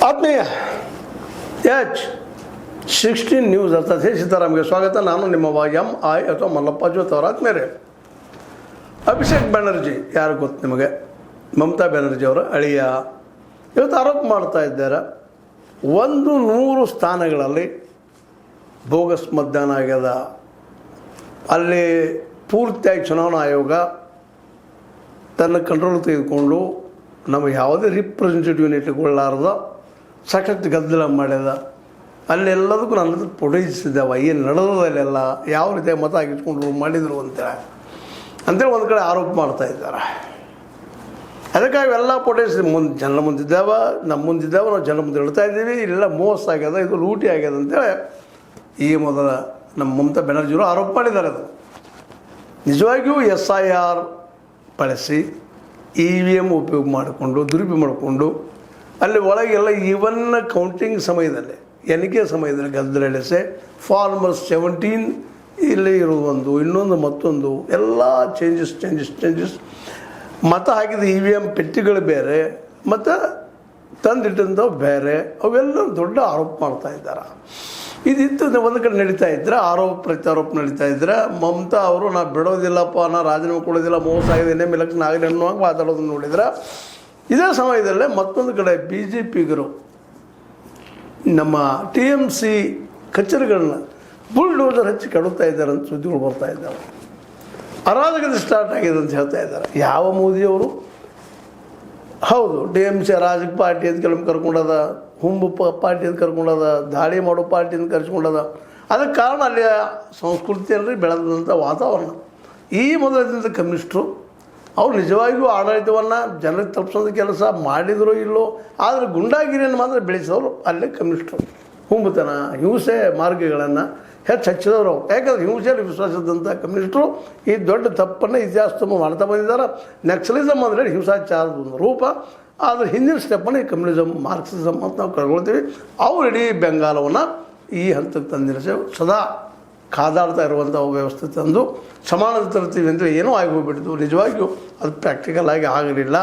ಆತ್ಮೀಯ H16 news ಅರ್ಥಾತ್ ಸೀತಾರಾಮ್ಗೆ ಸ್ವಾಗತ. ನಾನು ನಿಮ್ಮ MI ಅಥವಾ ಮಲ್ಲಪ್ಪ ಜೋತ್ ಅವರ ಆತ್ಮೀಯರೇ. ಅಭಿಷೇಕ್ ಬ್ಯಾನರ್ಜಿ ಯಾರು ಗೊತ್ತು ನಿಮಗೆ? ಮಮತಾ ಬ್ಯಾನರ್ಜಿ ಅವರ ಅಳಿಯ. ಇವತ್ತು ಆರೋಪ ಮಾಡ್ತಾ ಇದ್ದಾರೆ 100 ಸ್ಥಾನಗಳಲ್ಲಿ ಬೋಗಸ್ ಮತದಾನ ಆಗ್ಯದ, ಅಲ್ಲಿ ಪೂರ್ತಿಯಾಗಿ ಚುನಾವಣಾ ಆಯೋಗ ತನ್ನ ಕಂಟ್ರೋಲ್ ತೆಗೆದುಕೊಂಡು ನಮಗೆ ಯಾವುದೇ ರಿಪ್ರೆಸೆಂಟೇಟಿವ್ ಇಟ್ಟುಕೊಳ್ಳಾರ್ದ ಸಾಕಷ್ಟು ಗದ್ದಲ ಮಾಡ್ಯದ. ಅಲ್ಲೆಲ್ಲದಕ್ಕೂ ನನ್ನ ಪೊಟೇಜಿಸಿದ್ದಾವ, ಏನು ನಡೆದಲ್ಲೆಲ್ಲ ಯಾವ ರೀತಿಯಾಗಿ ಮತ ಹಾಕಿಸ್ಕೊಂಡ್ರು ಮಾಡಿದರು ಅಂತೇಳಿ ಒಂದು ಕಡೆ ಆರೋಪ ಮಾಡ್ತಾ ಇದ್ದಾರೆ. ಅದಕ್ಕಾಗಿ ಎಲ್ಲ ಪೊಟೇಜ್ ಜನ ಮುಂದಿದ್ದಾವೆ, ನಮ್ಮ ಮುಂದಿದ್ದಾವೆ, ನಾವು ಜನ ಮುಂದೆ ಹೇಳ್ತಾ ಇದ್ದೀವಿ, ಇಲ್ಲೆಲ್ಲ ಮೋಸ ಆಗ್ಯದ, ಇದು ಲೂಟಿ ಆಗ್ಯದ ಅಂತೇಳಿ ಈ ಮೊದಲ ನಮ್ಮ ಮಮತಾ ಬ್ಯಾನರ್ಜಿಯವರು ಆರೋಪ ಮಾಡಿದ್ದಾರೆ. ಅದು ನಿಜವಾಗಿಯೂ SIR ಬಳಸಿ EVM ಉಪಯೋಗ ಮಾಡಿಕೊಂಡು ದುರುಪಯೋಗ ಮಾಡಿಕೊಂಡು ಅಲ್ಲಿ ಒಳಗೆಲ್ಲ ಈವನ್ ಕೌಂಟಿಂಗ್ ಸಮಯದಲ್ಲಿ, ಎಣಿಕೆ ಸಮಯದಲ್ಲಿ ಗದ್ದಲ ಎಳೆಸೆ ಫಾರ್ಮರ್ಸ್ 17 ಇಲ್ಲಿ ಇರೋದು ಒಂದು, ಇನ್ನೊಂದು ಮತ್ತೊಂದು ಎಲ್ಲ ಚೇಂಜಸ್ ಮತ ಹಾಕಿದ EVM ಪೆಟ್ಟಿಗಳು ಬೇರೆ ಮತ್ತು ತಂದಿಟ್ಟಂಥವು ಬೇರೆ, ಅವೆಲ್ಲ ದೊಡ್ಡ ಆರೋಪ ಮಾಡ್ತಾ ಇದ್ದಾರೆ. ಇದಿತ್ತು ಒಂದು ಕಡೆ ನಡೀತಾ ಇದ್ರೆ ಆರೋಪ ಪ್ರತ್ಯಾರೋಪ ನಡೀತಾ ಇದ್ರೆ ಮಮತಾ ಅವರು ನಾ ಬಿಡೋದಿಲ್ಲಪ್ಪ, ನಾ ರಾಜೀನಾಮೆ ಕೊಡೋದಿಲ್ಲ, ಮೋಸ ಆಗಿದೆ, ಇನ್ನೇ ಎಲೆಕ್ಷನ್ ಆಗಲಿ ಅನ್ನುವಾಗ ಮಾತಾಡೋದನ್ನು ನೋಡಿದ್ರೆ, ಇದೇ ಸಮಯದಲ್ಲೇ ಮತ್ತೊಂದು ಕಡೆ BJPಗರು ನಮ್ಮ TMC ಕಚೇರಿಗಳನ್ನ ಬುಲ್ಡೋಸರ್ ಹಚ್ಚಿ ಕೆಡುತ್ತಾ ಇದ್ದಾರೆ ಅಂತ ಸುದ್ದಿಗಳು ಬರ್ತಾ ಇದ್ದಾವೆ. ಅರಾಜಕತೆ ಸ್ಟಾರ್ಟ್ ಆಗಿದೆ ಅಂತ ಹೇಳ್ತಾ ಇದ್ದಾರೆ. ಯಾವ ಮೋದಿಯವರು? ಹೌದು, TMC ರಾಜಕ ಪಾರ್ಟಿ ಅಂತ ಕೆಲವೊಮ್ಮೆ ಕರ್ಕೊಂಡದ, ಹುಂಬು ಪಾರ್ಟಿ ಅಂತ ಕರ್ಕೊಂಡದ, ದಾಳಿ ಮಾಡೋ ಪಾರ್ಟಿ ಅಂತ ಕರ್ಸ್ಕೊಂಡದ. ಅದಕ್ಕೆ ಕಾರಣ ಅಲ್ಲಿಯ ಸಂಸ್ಕೃತಿಯಲ್ಲಿ ಬೆಳೆದಂಥ ವಾತಾವರಣ. ಈ ಮೊದಲಿದ್ದಂಥ ಕಮ್ಯುನಿಸ್ಟರು ಅವ್ರು ನಿಜವಾಗಿಯೂ ಆಡಳಿತವನ್ನು ಜನರಿಗೆ ತಲುಪಿಸೋದು ಕೆಲಸ ಮಾಡಿದರೂ ಇಲ್ಲೋ, ಆದರೆ ಗುಂಡಾಗಿರಿಯನ್ನು ಮಾತ್ರ ಬೆಳೆಸೋರು ಅಲ್ಲೇ ಕಮ್ಯುನಿಸ್ಟರು. ಹುಂಬುತನ, ಹಿಂಸೆ ಮಾರ್ಗಗಳನ್ನು ಹಚ್ಚಿದವರು. ಯಾಕಂದರೆ ಹಿಂಸೆಯಲ್ಲಿ ವಿಶ್ವಾಸದಂಥ ಕಮ್ಯುನಿಸ್ಟರು ಈ ದೊಡ್ಡ ತಪ್ಪನ್ನು ಇತಿಹಾಸ ತುಂಬ ಮಾಡ್ತಾ ಬಂದಿದ್ದಾರೆ. ನಕ್ಸಲಿಸಮ್ ಅಂದರೆ ಹಿಂಸಾಚಾರದ ಒಂದು ರೂಪ, ಆದರೆ ಹಿಂದಿನ ಸ್ಟೆಪ್ಪನ್ನು ಈ ಕಮ್ಯುನಿಸಮ್, ಮಾರ್ಕ್ಸಿಸಮ್ ಅಂತ ನಾವು ಕಳ್ಕೊಳ್ತೀವಿ. ಅವ್ರು ಇಡೀ ಬೆಂಗಾಲವನ್ನು ಈ ಹಂತಕ್ಕೆ ತಂದಿರಿಸಿ ಸದಾ ಕಾದಾಡ್ತಾ ಇರುವಂಥ ವ್ಯವಸ್ಥೆ ತಂದು ಸಮಾನತೆ ತರ್ತೀವಿ ಅಂದರೆ ಏನೋ ಆಗಿ ಹೋಗ್ಬಿಟ್ಟಿದ್ದು. ನಿಜವಾಗಿಯೂ ಅದು ಪ್ರಾಕ್ಟಿಕಲ್ ಆಗಿ ಆಗಲಿಲ್ಲ.